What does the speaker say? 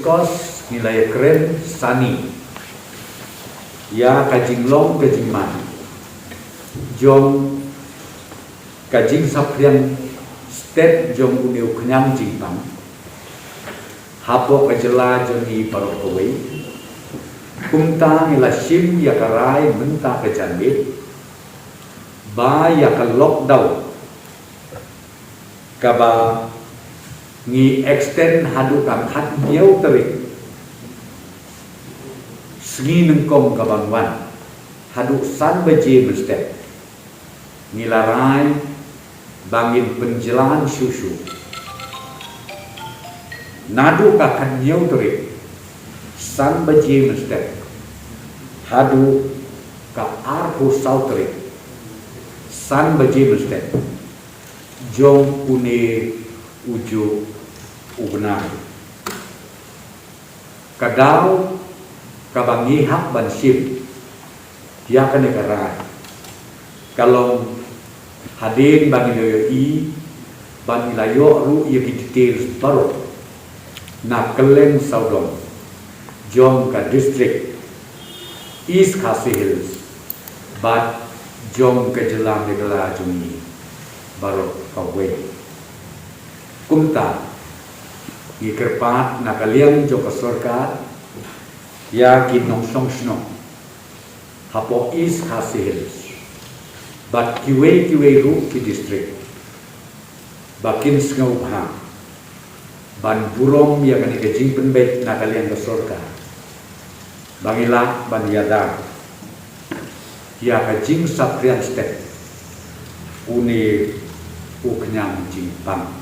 East Coast nilai keren Sani ya kajing long kajing man jom kajing sapriang state jom uniu kenyang jingpang hapo kajela jom i parokowei kumta nila sim ya karai menta kajanbit ba ya ka lockdown kaba ngi extend hadu kang khat nhiều terik sgi nengkong kabangwan hadu san baje mesti nilarai bangin penjelan susu nadu ka khat nhiều terik san baje mesti hadu ka arhu sau terik san baje mesti jom une uju ubenar kadau kabangi hak ban sim ya kan negara kalau hadir bagi loyo i ban ilayo ru ya details baru na keleng saudom jom ka district East Khasi Hills but jom ke jelang negara jumi baru kawe kumta ikerpat nakaliang jo ka sarkar ya kinong song sno hapo East Khasi Hills but kiwe ru ki district bakin sngau bha ban burom ya kan kajing penbet nakaliang ka sarkar bangila ban yada ya kajing saprian step une uknyang jingpang